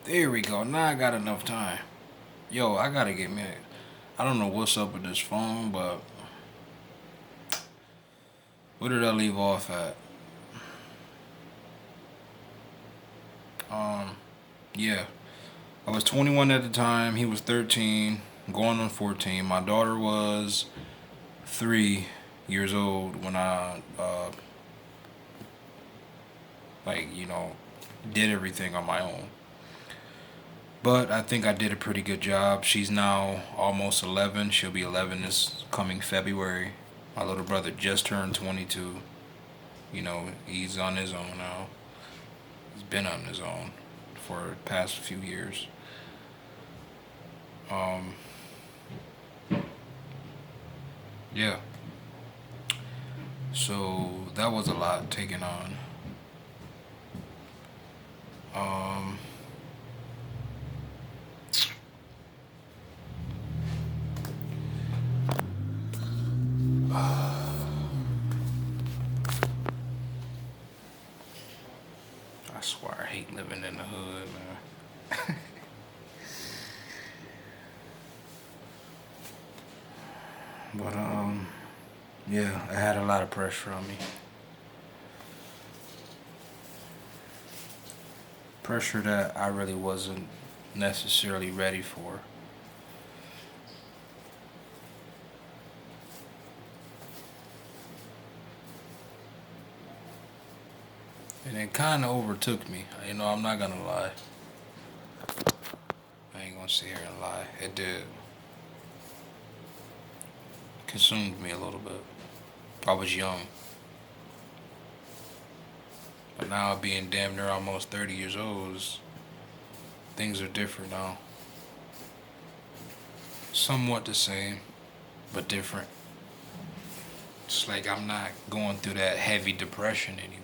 There we go. Now I got enough time. Yo, I gotta get me. I don't know what's up with this phone, but where did I leave off at? Um, yeah, I was 21 at the time. He was 13, going on 14. My daughter was 3 years old when I, like, did everything on my own. But I think I did a pretty good job. She's now almost 11. She'll be 11 this coming February. My little brother just turned 22. He's on his own now. He's been on his own for the past few years. Um, yeah. So that was a lot taken on. Um, I swear I hate living in the hood, man. But yeah, I had a lot of pressure on me. Pressure that I really wasn't necessarily ready for. And it kind of overtook me. I'm not gonna lie. I ain't gonna sit here and lie. It did. Consumed me a little bit. I was young. But now being damn near almost 30 years old, things are different now. Somewhat the same, but different. It's like I'm not going through that heavy depression anymore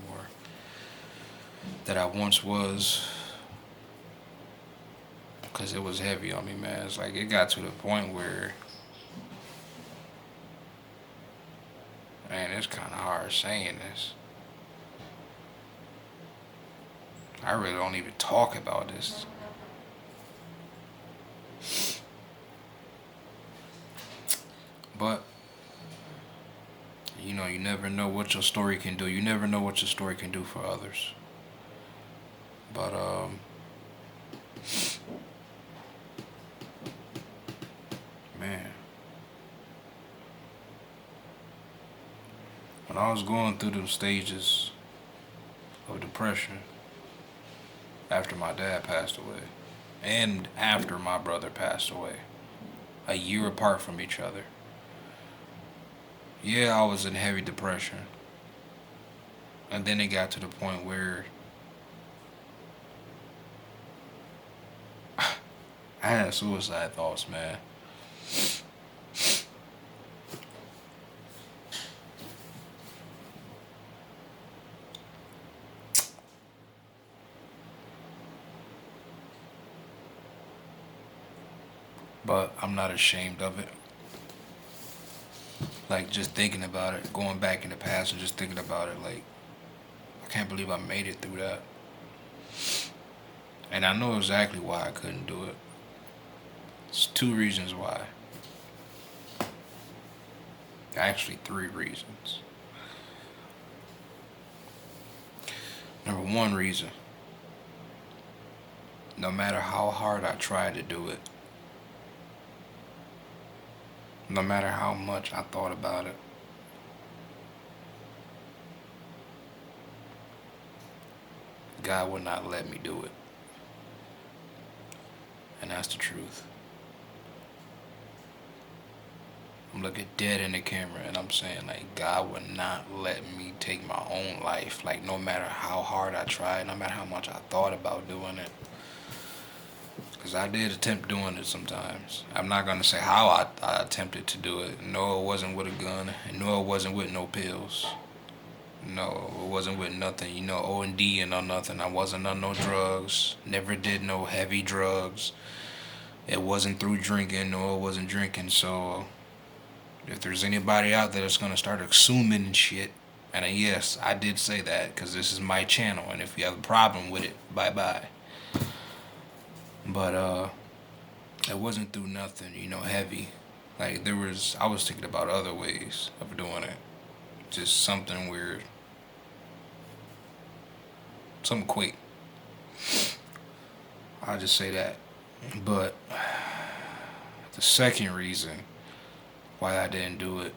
that I once was. Because it was heavy on me, man. It's like it got to the point where, man, it's kind of hard saying this. I really don't even talk about this. But, you never know what your story can do. You never know what your story can do for others. But, man, when I was going through those stages of depression after my dad passed away and after my brother passed away, a year apart from each other, yeah, I was in heavy depression. And then it got to the point where I had suicide thoughts, man. But I'm not ashamed of it. Like, just thinking about it, going back in the past and just thinking about it, like, I can't believe I made it through that. And I know exactly why I couldn't do it. It's two reasons why. Actually, three reasons. Number one reason, no matter how hard I tried to do it, no matter how much I thought about it, God would not let me do it. And that's the truth. I'm looking dead in the camera and I'm saying, like, God would not let me take my own life. Like, no matter how hard I tried, no matter how much I thought about doing it. Because I did attempt doing it sometimes. I'm not going to say how I attempted to do it. No, it wasn't with a gun. And no, it wasn't with no pills. No, it wasn't with nothing. O&D and no nothing. I wasn't on no drugs. Never did no heavy drugs. It wasn't through drinking. No, it wasn't drinking. So if there's anybody out there that's going to start assuming and shit, and yes, I did say that because this is my channel. And if you have a problem with it, bye-bye. But it wasn't through nothing, heavy. Like I was thinking about other ways of doing it. Just something weird, something quick. I'll just say that. But the second reason why I didn't do it,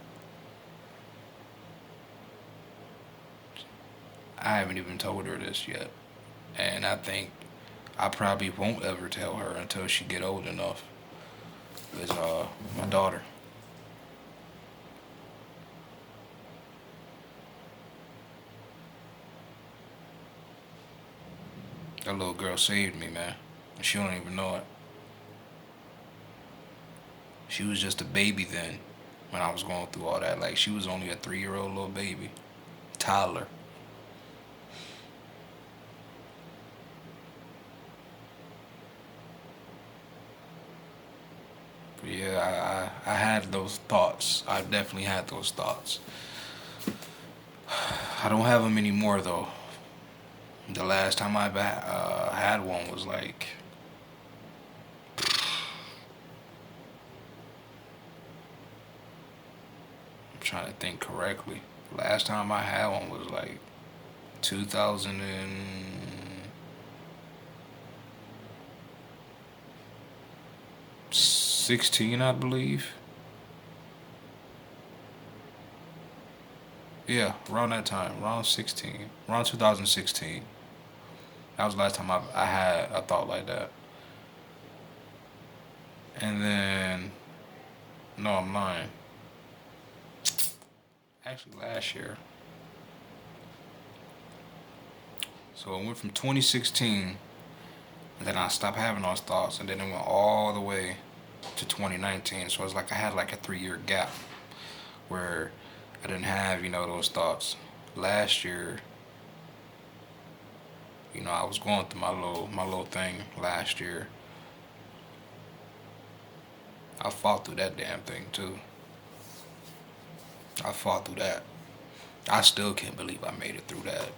I haven't even told her this yet, and I think I probably won't ever tell her until she get old enough. Is my daughter. That little girl saved me, man. And she don't even know it. She was just a baby then when I was going through all that. Like she was only a 3-year-old little baby, toddler. But yeah, I had those thoughts. I definitely had those thoughts. I don't have them anymore though. The last time I had one was like, I'm trying to think correctly. Last time I had one was like 2016, I believe. Yeah, around that time, around 16, around 2016. That was the last time I had a thought like that. And then, no, I'm lying. Actually, last year. So it went from 2016, and then I stopped having those thoughts, and then it went all the way to 2019. So it's like I had like a 3-year gap where I didn't have, those thoughts. Last year, I was going through my little thing last year. I fought through that damn thing too. I fought through that. I still can't believe I made it through that.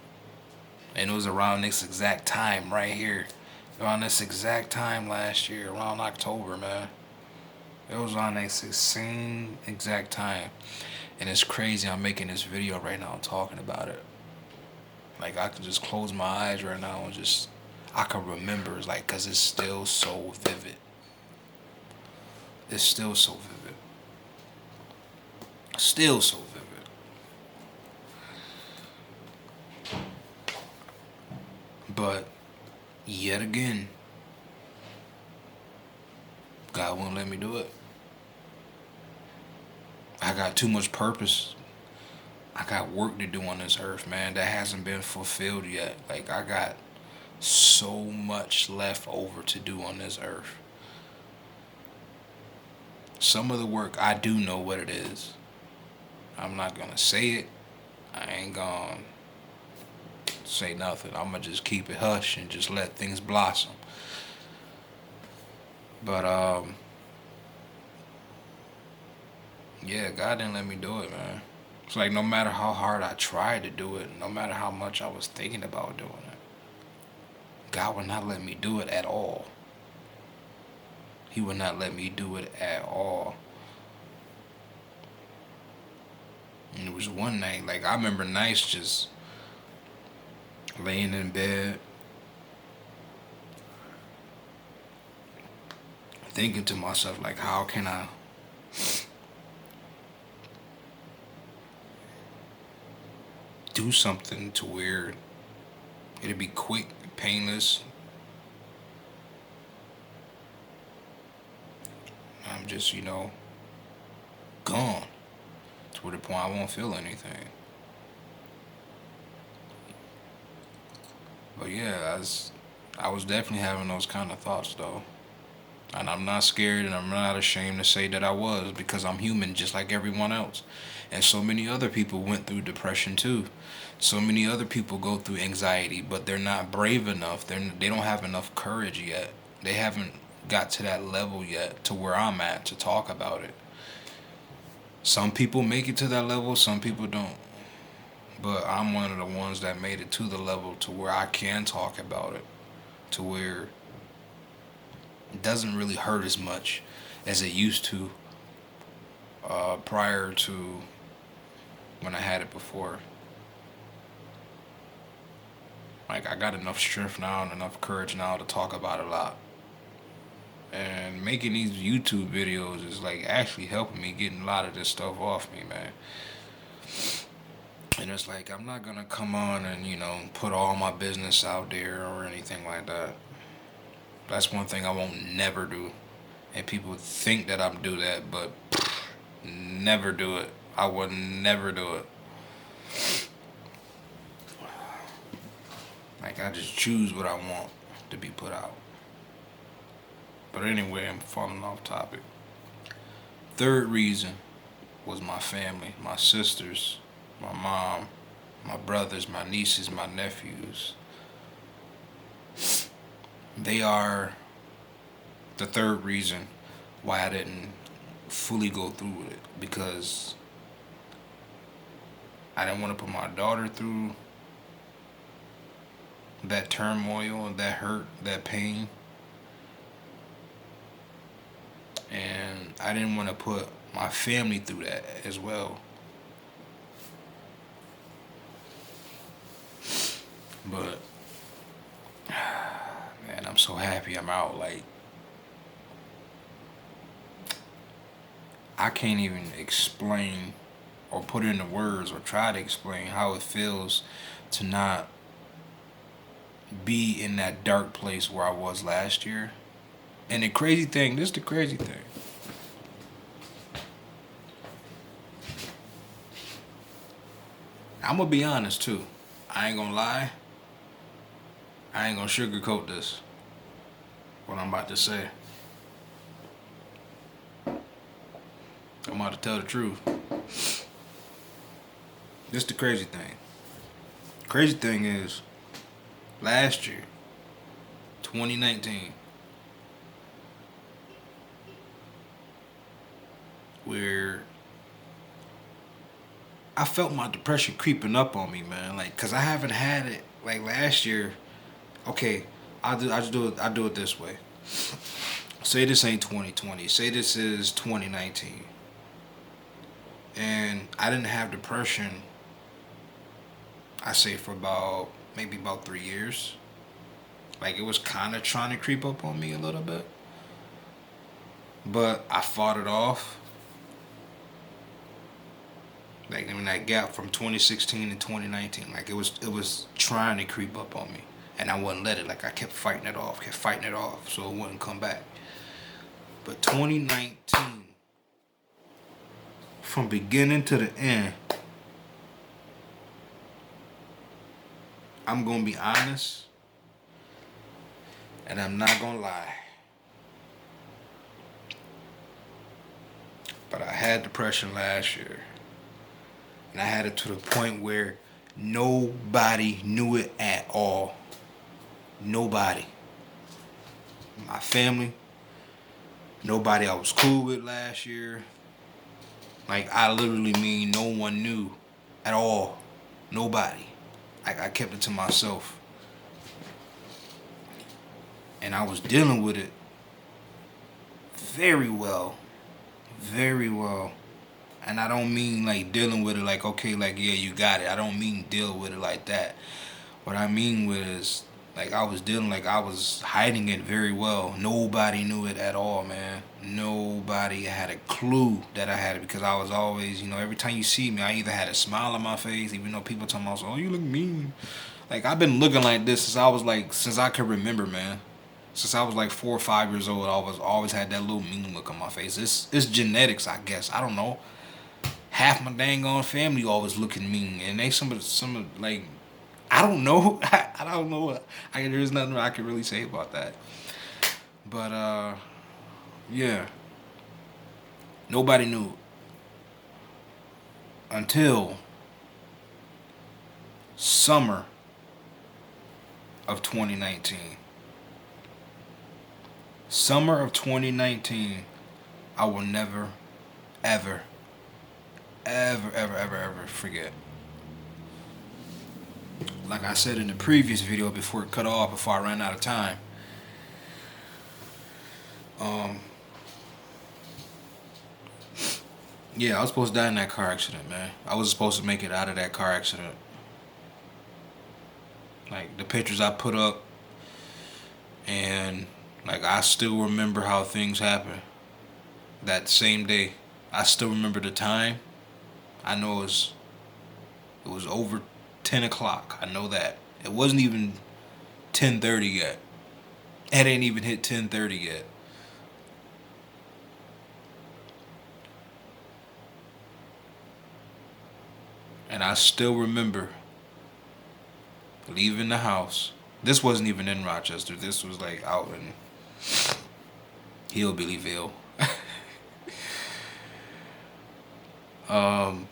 And it was around this exact time right here. Around this exact time last year, around October, man. It was on this same exact time. And it's crazy I'm making this video right now talking about it. Like I can just close my eyes right now and just I can remember, it's like, cause it's still so vivid. It's still so vivid. Still so vivid. But yet again, God won't let me do it. I got too much purpose. I got work to do on this earth, man, that hasn't been fulfilled yet. Like I got so much left over to do on this earth. Some of the work I do know what it is. I'm not gonna say it. I ain't gonna say nothing. I'm gonna just keep it hush and just let things blossom. But yeah, God didn't let me do it, man. It's like no matter how hard I tried to do it, no matter how much I was thinking about doing it, God would not let me do it at all. He would not let me do it at all. And it was one night, like I remember nights just laying in bed, thinking to myself, like, how can I do something to where it'd be quick, painless. I'm just, gone to the point I won't feel anything. But yeah, I was definitely having those kind of thoughts though. And I'm not scared and I'm not ashamed to say that I was because I'm human just like everyone else. And so many other people went through depression too. So many other people go through anxiety, but they're not brave enough. They don't have enough courage yet. They haven't got to that level yet to where I'm at to talk about it. Some people make it to that level, some people don't. But I'm one of the ones that made it to the level to where I can talk about it, to where doesn't really hurt as much as it used to prior to when I had it before. Like I got enough strength now and enough courage now to talk about it a lot. And making these YouTube videos is like actually helping me getting a lot of this stuff off me, man. And it's like I'm not gonna come on and put all my business out there or anything like that. That's one thing I won't never do. And people think that I'm do that, but never do it. I would never do it. Like I just choose what I want to be put out. But anyway, I'm falling off topic. Third reason was my family, my sisters, my mom, my brothers, my nieces, my nephews. They are the third reason why I didn't fully go through with it, because I didn't want to put my daughter through that turmoil, that hurt, that pain. And I didn't want to put my family through that as well. But man, I'm so happy I'm out. Like I can't even explain or put into words or try to explain how it feels to not be in that dark place where I was last year. And the crazy thing, this is the crazy thing. I'm gonna be honest too. I ain't gonna lie. I ain't gonna sugarcoat this. What I'm about to say. I'm about to tell the truth. This the crazy thing. Crazy thing is, last year, 2019, where I felt my depression creeping up on me, man. Like, cause I haven't had it like last year. Okay, I do it this way. Say this ain't 2020. Say this is 2019, and I didn't have depression. I say for maybe about 3 years. Like it was kind of trying to creep up on me a little bit, but I fought it off. Like in that gap from 2016 to 2019, like it was trying to creep up on me, and I wouldn't let it. Like I kept fighting it off, so it wouldn't come back. But 2019, from beginning to the end, I'm gonna be honest, and I'm not gonna lie. But I had depression last year. And I had it to the point where nobody knew it at all. Nobody. My family. Nobody I was cool with last year. Like, I literally mean no one knew at all. Nobody. Like, I kept it to myself. And I was dealing with it very well. Very well. And I don't mean like dealing with it like, okay, like, yeah, you got it. I don't mean deal with it like that. What I mean with is, like, I was hiding it very well. Nobody knew it at all, man. Nobody had a clue that I had it, because I was always, every time you see me, I either had a smile on my face, even though people tell me, oh, you look mean. Like, I've been looking like this since I could remember, man. Since I was like 4 or 5 years old, I was always had that little mean look on my face. It's genetics, I guess. I don't know. Half my dang on family always looking mean, and they some of like, I don't know. I don't know. There's nothing I can really say about that. But yeah, nobody knew until summer of 2019. Summer of 2019, I will never, ever forget. Like I said in the previous video before it cut off, before I ran out of time, Um, yeah, I was supposed to die in that car accident, man. I was supposed to make it out of that car accident. Like the pictures I put up, and like I still remember how things happened that same day. I still remember the time. I know it was over 10 o'clock. I know that it wasn't even 10:30 yet. It ain't even hit 10:30 yet. And I still remember leaving the house. This wasn't even in Rochester. This was like out in Hillbillyville. um,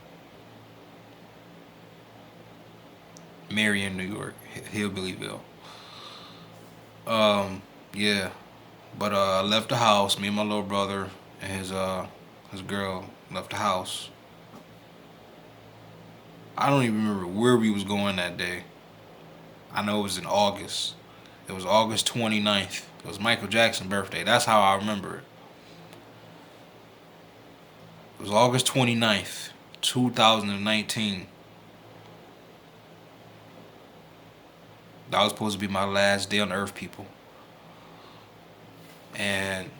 Marion, New York. Hillbillyville. Um, yeah. But I left the house. Me and my little brother and his girl left the house. I don't even remember where we was going that day. I know it was in August. It was August 29th. It was Michael Jackson's birthday. That's how I remember it. It was August 29th, 2019. That was supposed to be my last day on earth, people. And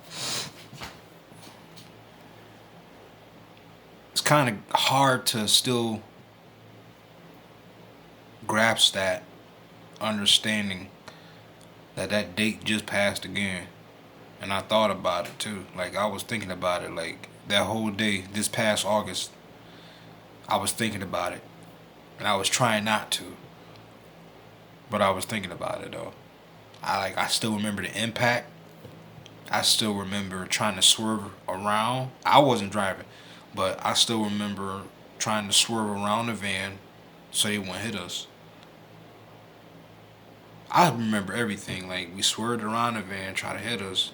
it's kind of hard to still grasp that understanding that that date just passed again. And I thought about it too. Like I was thinking about it. Like that whole day, this past August, I was thinking about it, and I was trying not to, but I was thinking about it though. I still remember the impact. I still remember trying to swerve around. I wasn't driving, but I still remember trying to swerve around the van so they wouldn't hit us. I remember everything. Like we swerved around the van, try to hit us.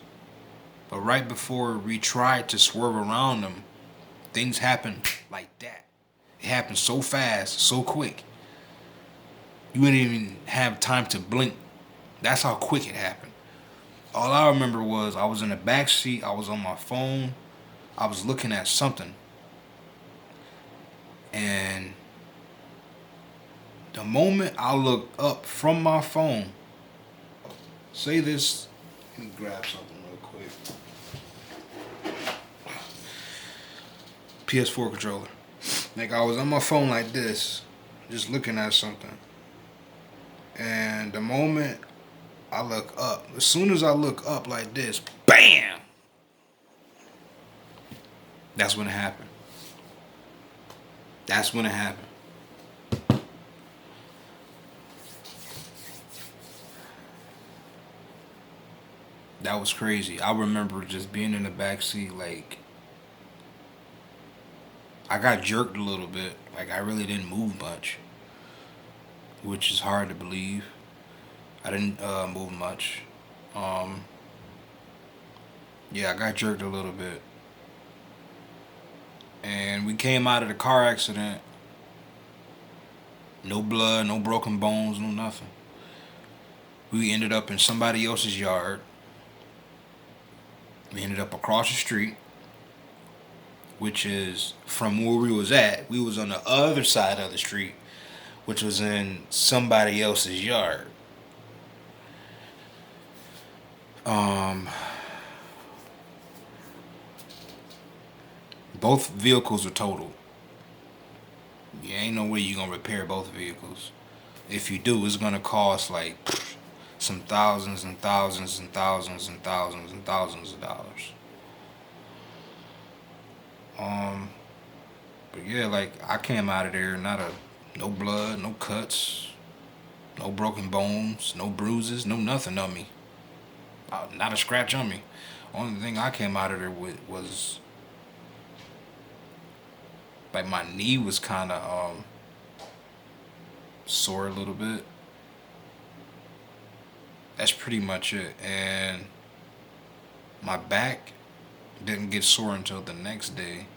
But right before we tried to swerve around them, things happened like that. It happened so fast, so quick. You wouldn't even have time to blink. That's how quick it happened. All I remember was I was in the back seat. I was on my phone. I was looking at something, and the moment I looked up from my phone, say this. Let me grab something real quick. PS4 controller. Like I was on my phone like this, just looking at something. And the moment I look up, as soon as I look up like this, BAM! That's when it happened. That's when it happened. That was crazy. I remember just being in the back seat, like I got jerked a little bit. Like I really didn't move much, which is hard to believe. I didn't move much. Um, yeah, I got jerked a little bit, and we came out of the car accident. No blood, no broken bones, no nothing. We ended up in somebody else's yard. We ended up across the street, which is from where we was at. We was on the other side of the street, which was in somebody else's yard. Um, both vehicles were totaled. You ain't no way you gonna repair both vehicles. If you do, it's gonna cost like some thousands and thousands and thousands and thousands and thousands of dollars. Um, but yeah, like I came out of there no blood, no cuts, no broken bones, no bruises, no nothing on me. Not a scratch on me. Only thing I came out of there with was like my knee was kind of sore a little bit. That's pretty much it. And my back didn't get sore until the next day,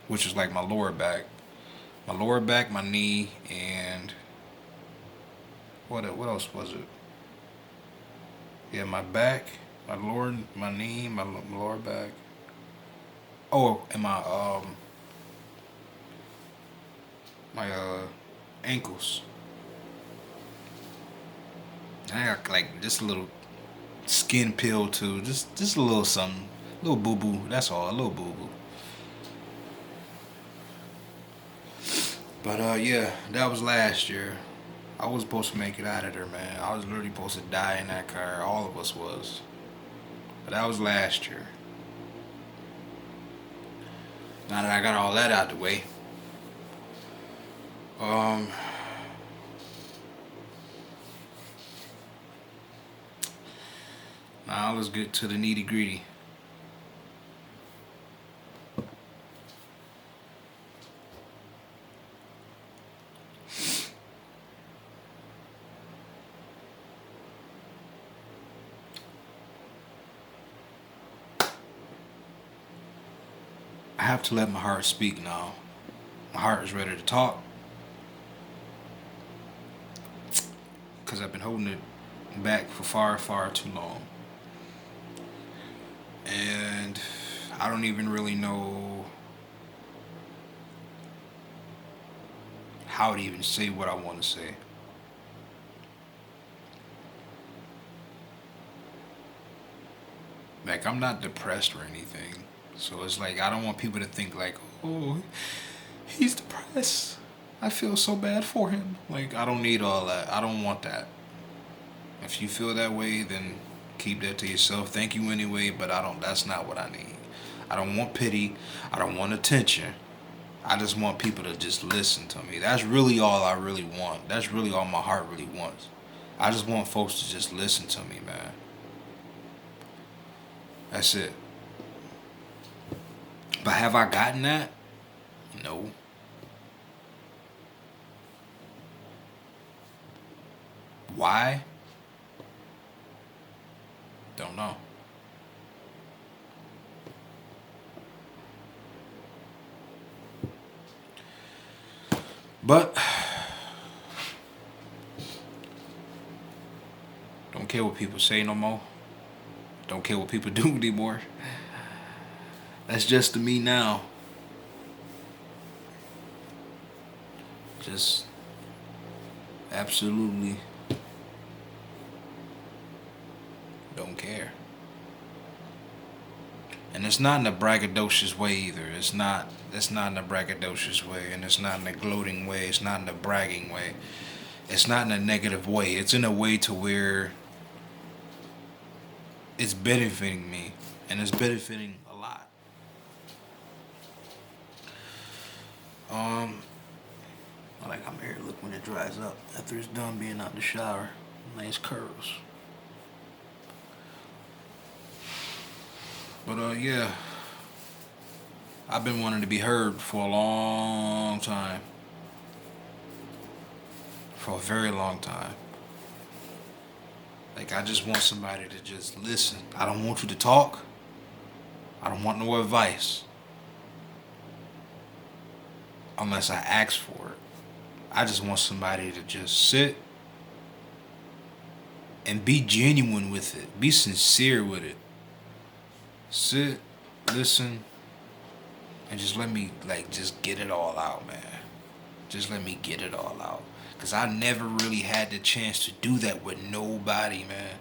which is like my lower back. My lower back, my knee, and what else was it? Yeah, my back, my knee, my lower back. Oh, and my ankles. I got like just a little skin peel too, just a little something, a little boo boo. That's all, a little boo boo. But yeah, that was last year. I was supposed to make it out of there, man. I was literally supposed to die in that car. All of us was. But that was last year. Now that I got all that out the way, um, now let's get to the nitty gritty. I have to let my heart speak now. My heart is ready to talk because I've been holding it back for far, far too long. And I don't even really know how to even say what I want to say. Like, I'm not depressed or anything. So it's like, I don't want people to think, like, oh, he's depressed. I feel so bad for him. Like, I don't need all that. I don't want that. If you feel that way, then keep that to yourself. Thank you anyway, but I don't, that's not what I need. I don't want pity. I don't want attention. I just want people to just listen to me. That's really all I really want. That's really all my heart really wants. I just want folks to just listen to me, man. That's it. But have I gotten that? No. Why? Don't know. But don't care what people say no more. Don't care what people do anymore. That's just to me now. Just absolutely don't care. And it's not in a braggadocious way either. It's not in a braggadocious way, and it's not in a gloating way. It's not in a bragging way. It's not in a negative way. It's in a way to where it's benefiting me, and it's benefiting a lot. Um, like I'm here. Look when it dries up after it's done being out the shower. Nice curls. But yeah, I've been wanting to be heard for a long time, for a very long time. Like I just want somebody to just listen. I don't want you to talk. I don't want no advice unless I ask for it. I just want somebody to just sit and be genuine with it. Be sincere with it. Sit, listen, and just let me like just get it all out, man. Just let me get it all out. Cause I never really had the chance to do that with nobody, man.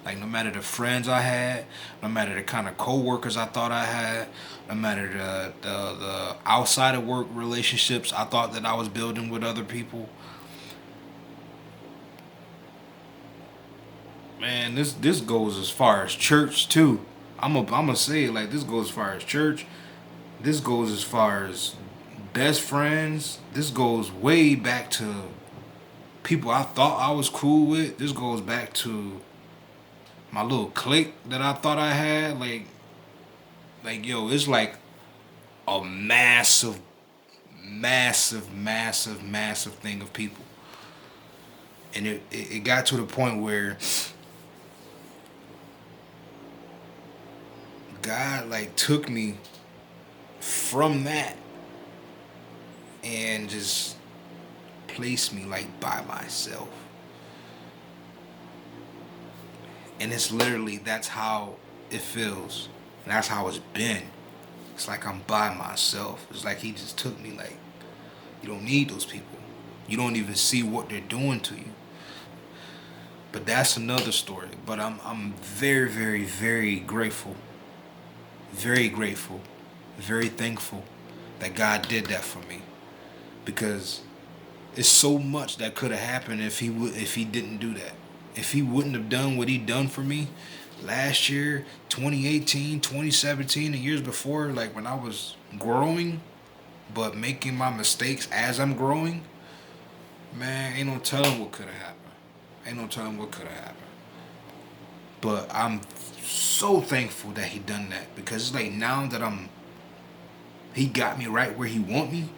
Like no matter the friends I had, no matter the kind of coworkers I thought I had, no matter the outside of work relationships I thought that I was building with other people. Man, this goes as far as church too. I'm gonna say it like this goes as far as church. This goes as far as best friends. This goes way back to people I thought I was cool with. This goes back to my little clique that I thought I had. Like yo, it's like a massive, massive, massive, massive thing of people. And it got to the point where God like took me from that and just placed me like by myself. And it's literally, that's how it feels. And that's how it's been. It's like I'm by myself. It's like he just took me, like, you don't need those people. You don't even see what they're doing to you. But that's another story. But I'm very, very, very grateful. Very grateful. Very thankful that God did that for me. Because it's so much that could have happened if he didn't do that. If he wouldn't have done what he done for me last year, 2018, 2017, the years before, like when I was growing, but making my mistakes as I'm growing, man, ain't no telling what could have happened. Ain't no telling what could have happened. But I'm so thankful that he done that, because it's like now that he got me right where he want me,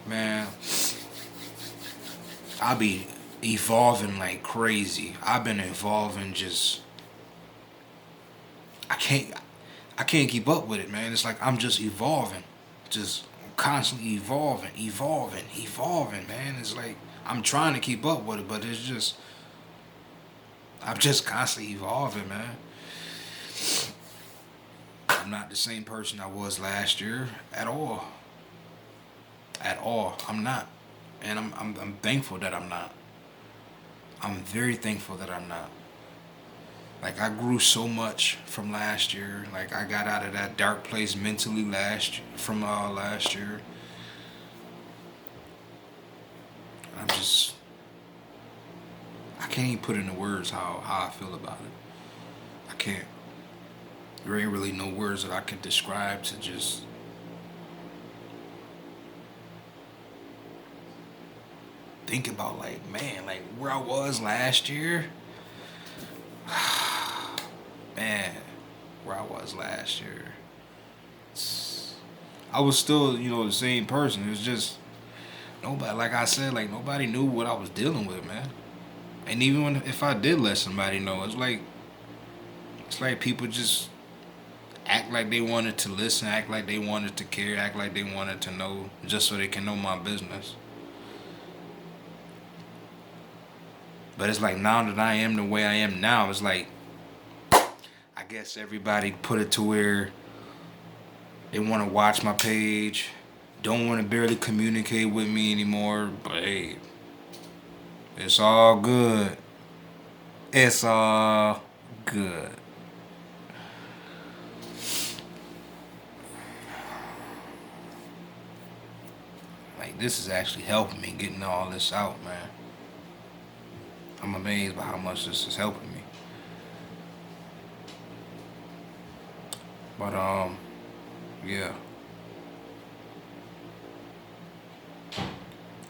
man, I'll be evolving like crazy. I've been evolving just I can't I can't keep up with it, man. It's like I'm just evolving. Just constantly evolving, man. It's like I'm trying to keep up with it, but it's just I'm just constantly evolving, man. I'm not the same person I was last year at all. At all. I'm not. And I'm thankful that I'm not. I'm very thankful that I'm not. Like I grew so much from last year. Like I got out of that dark place mentally last year. I'm just I can't even put into words how I feel about it. I can't. There ain't really no words that I can describe to just think about, like, man, like where I was last year. Man, where I was last year. I was still, the same person. It was just nobody, like I said, like nobody knew what I was dealing with, man. And even if I did let somebody know, it's like people just act like they wanted to listen, act like they wanted to care, act like they wanted to know, just so they can know my business. But it's like now that I am the way I am now, it's like I guess everybody put it to where they want to watch my page, don't want to barely communicate with me anymore. But hey, it's all good. It's all good. Like this is actually helping me getting all this out, man. I'm amazed by how much this is helping me. But yeah.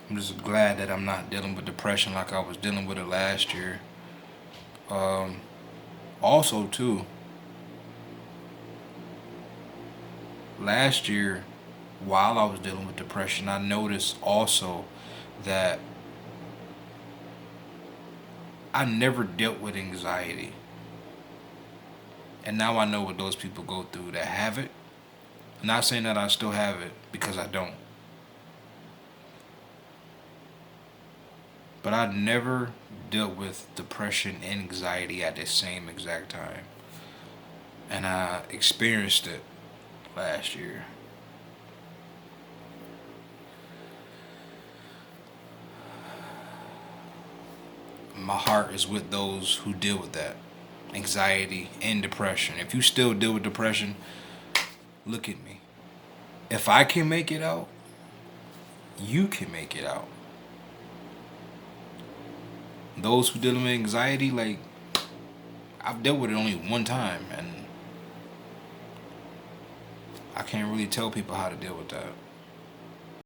I'm just glad that I'm not dealing with depression like I was dealing with it last year. Um, Also, too, last year, while I was dealing with depression, I noticed also that I never dealt with anxiety. And now I know what those people go through that have it. I'm not saying that I still have it, because I don't. But I never dealt with depression and anxiety at the same exact time. And I experienced it last year. My heart is with those who deal with that anxiety and depression. If you still deal with depression, look at me. If I can make it out, you can make it out. Those who deal with anxiety, like, I've dealt with it only one time, and I can't really tell people how to deal with that.